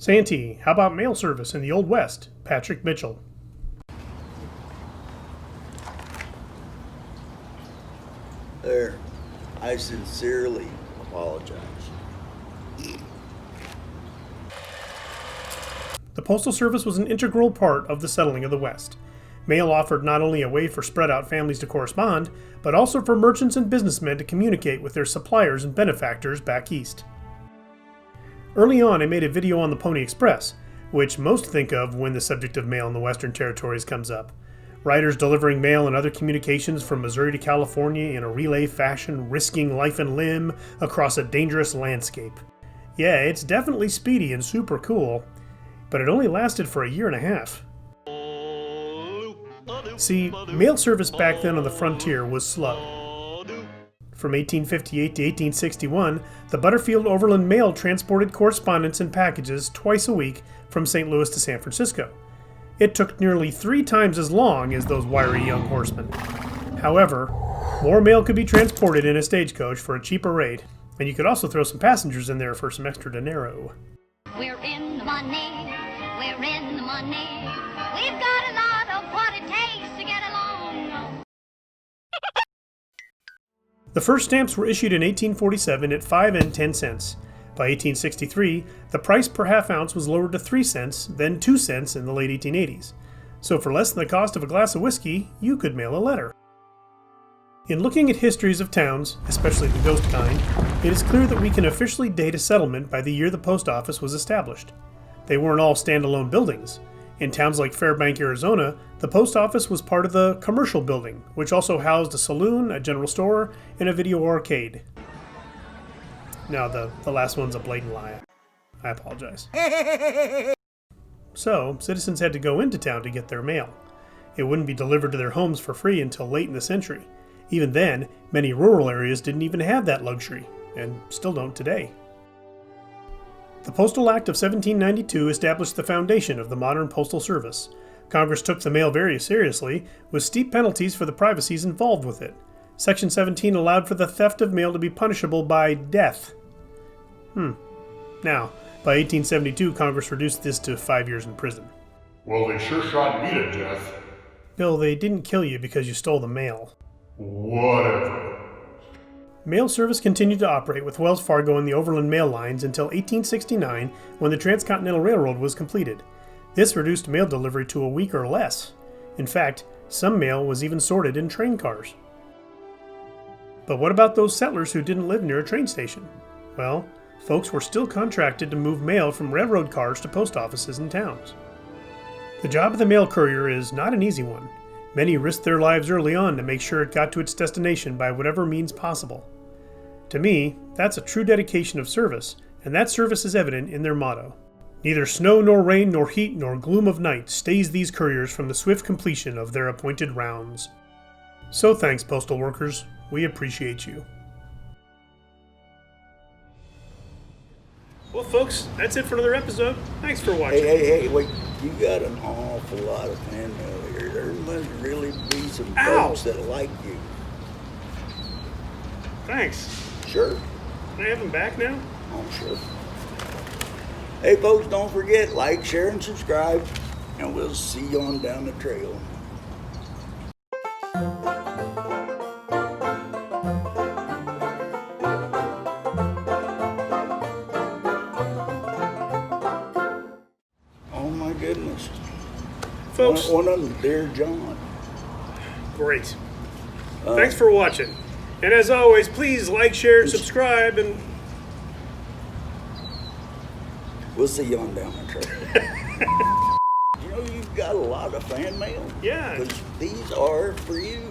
Santee, how about mail service in the Old West? Patrick Mitchell. There, I sincerely apologize. The Postal Service was an integral part of the settling of the West. Mail offered not only a way for spread-out families to correspond, but also for merchants and businessmen to communicate with their suppliers and benefactors back east. Early on, I made a video on the Pony Express, which most think of when the subject of mail in the Western Territories comes up. Riders delivering mail and other communications from Missouri to California in a relay fashion, risking life and limb across a dangerous landscape. Yeah, it's definitely speedy and super cool, but it only lasted for a year and a half. See, mail service back then on the frontier was slow. From 1858 to 1861, the Butterfield Overland Mail transported correspondence and packages twice a week from St. Louis to San Francisco. It took nearly 3 times as long as those wiry young horsemen. However, more mail could be transported in a stagecoach for a cheaper rate, and you could also throw some passengers in there for some extra dinero. We're in the money, we're in the money. We've got a lot of what it takes to get along. The first stamps were issued in 1847 at 5 and 10 cents. By 1863, the price per half ounce was lowered to 3 cents, then 2 cents in the late 1880s. So for less than the cost of a glass of whiskey, you could mail a letter. In looking at histories of towns, especially the ghost kind, it is clear that we can officially date a settlement by the year the post office was established. They weren't all standalone buildings. In towns like Fairbank, Arizona, the post office was part of the commercial building, which also housed a saloon, a general store, and a video arcade. No, the last one's a blatant lie. I apologize. So, citizens had to go into town to get their mail. It wouldn't be delivered to their homes for free until late in the century. Even then, many rural areas didn't even have that luxury, and still don't today. The Postal Act of 1792 established the foundation of the modern postal service. Congress took the mail very seriously, with steep penalties for the privacies involved with it. Section 17 allowed for the theft of mail to be punishable by death. Now, by 1872, Congress reduced this to 5 years in prison. Well, they sure shot me to death. Bill, they didn't kill you because you stole the mail. Whatever. Mail service continued to operate with Wells Fargo and the Overland Mail lines until 1869, when the Transcontinental Railroad was completed. This reduced mail delivery to a week or less. In fact, some mail was even sorted in train cars. But what about those settlers who didn't live near a train station? Well, folks were still contracted to move mail from railroad cars to post offices in towns. The job of the mail courier is not an easy one. Many risked their lives early on to make sure it got to its destination by whatever means possible. To me, that's a true dedication of service, and that service is evident in their motto. Neither snow nor rain nor heat nor gloom of night stays these couriers from the swift completion of their appointed rounds. So thanks, postal workers. We appreciate you. Well, folks, that's it for another episode. Thanks for watching. Hey, wait. You got an awful lot of fan mail here. There must really be some folks that like you. Thanks. Sure. Can I have them back now? I'm sure. Hey, folks, don't forget, like, share, and subscribe, and we'll see you on down the trail. Oh, my goodness. Folks. One of them, Dear John. Great. Thanks for watching. And as always, please like, share, subscribe, and we'll see you on down the trail. You know, you've got a lot of fan mail. Yeah. Because these are for you.